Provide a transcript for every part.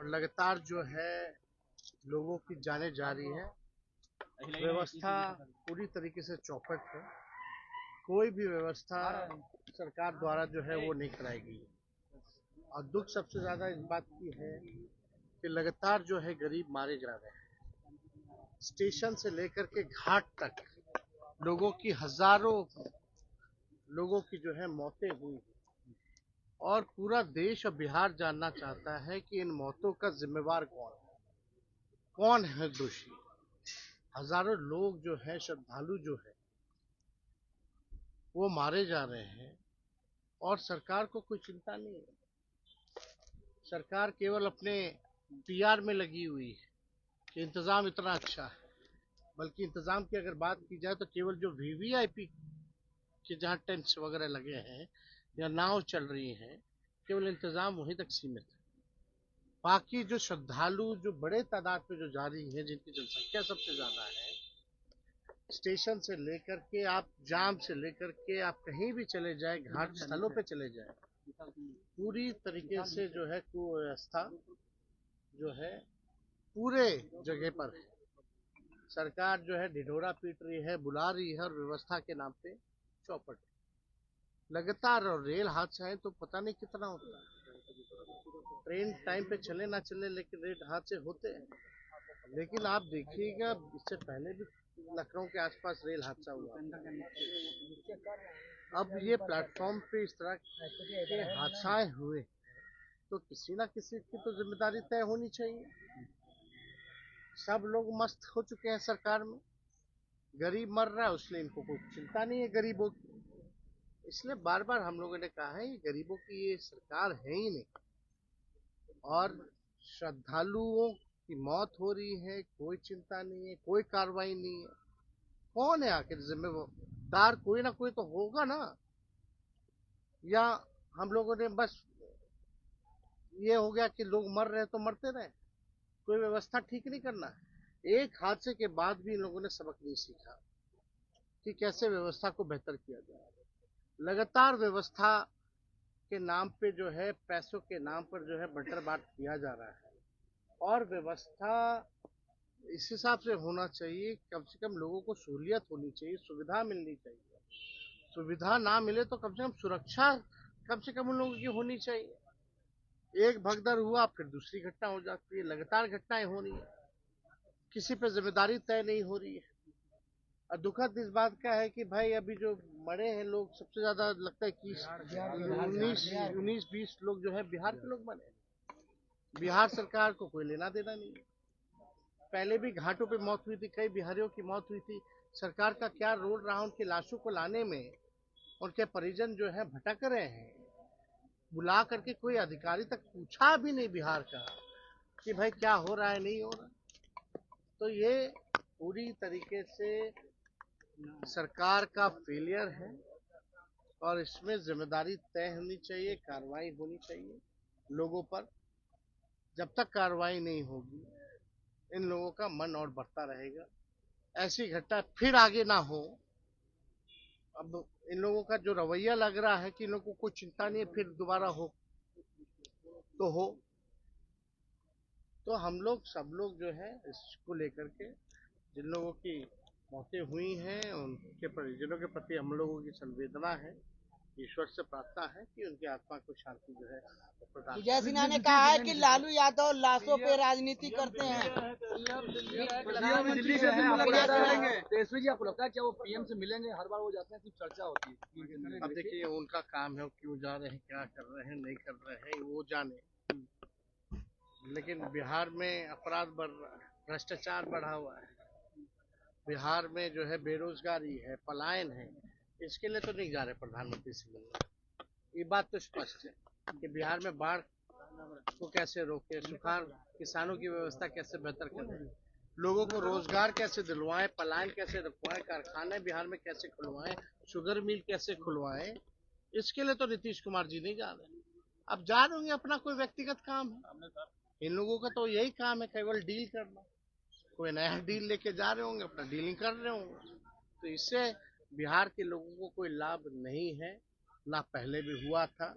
और लगातार जो है लोगों की जाने जा रही है। व्यवस्था पूरी तरीके से चौपट है। कोई भी व्यवस्था सरकार द्वारा जो है वो नहीं कराई गई। और दुख सबसे ज्यादा इस बात की है कि लगातार जो है गरीब मारे जा रहे हैं। स्टेशन से लेकर के घाट तक लोगों की हजारों लोगों की जो है मौतें हुई। और पूरा देश और बिहार जानना चाहता है कि इन मौतों का जिम्मेवार कौन है दोषी। हजारों लोग जो है, श्रद्धालु जो है वो मारे जा रहे हैं और सरकार को कोई चिंता नहीं है। सरकार केवल अपने पीआर में लगी हुई है कि इंतजाम इतना अच्छा है। बल्कि इंतजाम की अगर बात की जाए तो केवल जो वीवीआईपी के जहाँ टेंट्स वगैरह लगे हैं या नाव चल रही है, केवल इंतजाम वहीं तक सीमित है। बाकी जो श्रद्धालु जो बड़े तादाद में जो जा रही है, जिनकी जनसंख्या सबसे ज्यादा है, स्टेशन से लेकर के आप जाम से लेकर के आप कहीं भी चले जाए, घाट स्थलों पे चले जाए, पूरी तरीके से जो है कुव्यवस्था जो है पूरे जगह पर है। सरकार जो है ढिढोरा पीट रही है, बुला रही है और व्यवस्था के नाम पे चौपट लगातार। और रेल हादसा है तो पता नहीं कितना होता है। ट्रेन टाइम पे चले ना चले लेकिन रेल हादसे होते हैं। लेकिन आप देखिएगा, इससे पहले भी लखनऊ के आसपास रेल हादसा हुआ। अब ये प्लेटफॉर्म पे इस तरह के हादसाएं हुए तो किसी ना किसी की तो जिम्मेदारी तय होनी चाहिए। सब लोग मस्त हो चुके हैं सरकार में, गरीब मर रहा है उसलिए इनको कोई चिंता नहीं है गरीबों की। इसलिए बार बार हम लोगों ने कहा है ये गरीबों की ये सरकार है ही नहीं। और श्रद्धालुओं की मौत हो रही है, कोई चिंता नहीं है, कोई कार्रवाई नहीं है। कौन है आखिर जिम्मेदार? कोई ना कोई तो होगा ना। या हम लोगों ने बस ये हो गया कि लोग मर रहे तो मरते रहे, कोई व्यवस्था ठीक नहीं करना है। एक हादसे के बाद भी इन लोगों ने सबक नहीं सीखा कि कैसे व्यवस्था को बेहतर किया जाए। लगातार व्यवस्था के नाम पे जो है, पैसों के नाम पर जो है बंटर बाट किया जा रहा है। और व्यवस्था इस हिसाब से होना चाहिए, कम से कम लोगों को सहूलियत होनी चाहिए, सुविधा मिलनी चाहिए। सुविधा ना मिले तो कम से कम सुरक्षा कम से कम उन लोगों की होनी चाहिए। एक भगदड़ हुआ फिर दूसरी घटना हो जाती है, लगातार घटनाएं हो रही है, किसी पे जिम्मेदारी तय नहीं हो रही है। और दुखद इस बात का है कि भाई अभी जो मरे हैं लोग, सबसे ज्यादा लगता है कि 19-20 लोग जो है बिहार के लोग मरे। बिहार सरकार को कोई लेना देना नहीं है। पहले भी घाटों पे मौत हुई थी, कई बिहारियों की मौत हुई थी। सरकार का क्या रोल रहा उनकी लाशों को लाने में? उनके परिजन जो है भटक रहे हैं। बुला करके कोई अधिकारी तक पूछा भी नहीं बिहार का कि भाई क्या हो रहा है, नहीं हो रहा। तो ये पूरी तरीके से सरकार का फेलियर है और इसमें जिम्मेदारी तय होनी चाहिए, कार्रवाई होनी चाहिए लोगों पर। जब तक कार्रवाई नहीं होगी इन लोगों का मन और बढ़ता रहेगा, ऐसी घटना फिर आगे ना हो। अब इन लोगों का जो रवैया लग रहा है कि इन लोगों को कोई चिंता नहीं है, फिर दोबारा हो तो हो। तो हम लोग सब लोग जो है इसको लेकर के, जिन लोगों की मौतें हुई हैं उनके परिजनों के प्रति हम लोगों की संवेदना है। ईश्वर से प्रार्थना है कि उनकी आत्मा को शांति जो है प्रदान विजय सिन्हा ने कहा है कि लालू यादव लाशों पे राजनीति करते हैं। दिल्ली से मुलाकात करेंगे तेजस्वी जी, आपको लगता है क्या वो पीएम से मिलेंगे? हर बार वो जाते हैं, कुछ चर्चा होती है। अब देखिए उनका काम है, क्यों जा रहे हैं, क्या कर रहे हैं, नहीं कर रहे हैं, वो जाने। लेकिन बिहार में अपराध बढ़ रहा है, भ्रष्टाचार बढ़ा हुआ है, बिहार में जो है बेरोजगारी है, पलायन है। इसके लिए तो नहीं जा रहे प्रधानमंत्री से मिलने। ये बात तो स्पष्ट है कि बिहार में बाढ़ को कैसे रोके, सुखाड़, किसानों की व्यवस्था कैसे बेहतर करें, लोगों को रोजगार कैसे दिलवाएं, पलायन कैसे रुकवाएं, कारखाने बिहार में कैसे खुलवाएं, शुगर मिल कैसे खुलवाएं। इसके लिए तो नीतीश कुमार जी नहीं जा रहे। अब जा रहे होंगे, अपना कोई व्यक्तिगत काम है। इन लोगों का तो यही काम है, केवल डील करना। कोई नया डील लेके जा रहे होंगे, अपना डीलिंग कर रहे होंगे। तो इससे बिहार के लोगों को कोई लाभ नहीं है, ना पहले भी हुआ था।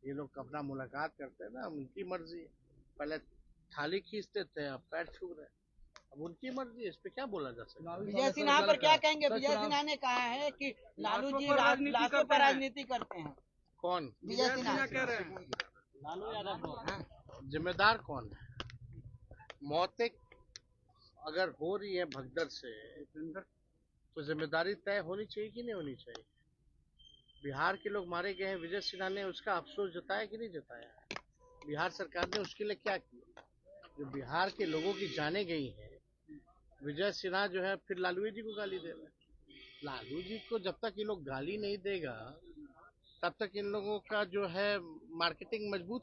ये लोग अपना मुलाकात करते हैं ना, उनकी मर्जी है। पहले थाली खींच देते हैं, अब पैर छू रहे हैं। अब उनकी मर्जी है, इस पे क्या बोला जा सकता है। विजय सिन्हा पर क्या कहेंगे? विजय सिन्हा ने कहा है कि लालू जी लाशों पर राजनीति करते हैं। कौन विजय सिन्हा कह रहे हैं लालू यादव जिम्मेदार कौन है? मौतें अगर हो रही है भगदड़ से तो जिम्मेदारी तय होनी चाहिए कि नहीं होनी चाहिए? बिहार के लोग मारे गए हैं, विजय सिन्हा ने उसका अफसोस जताया कि नहीं जताया? बिहार सरकार ने उसके लिए क्या किया? जो बिहार के लोगों की जाने गई है, विजय सिन्हा जो है फिर लालू जी को गाली दे रहे हैं। लालू जी को जब तक ये लोग गाली नहीं देगा तब तक इन लोगों का जो है मार्केटिंग मजबूत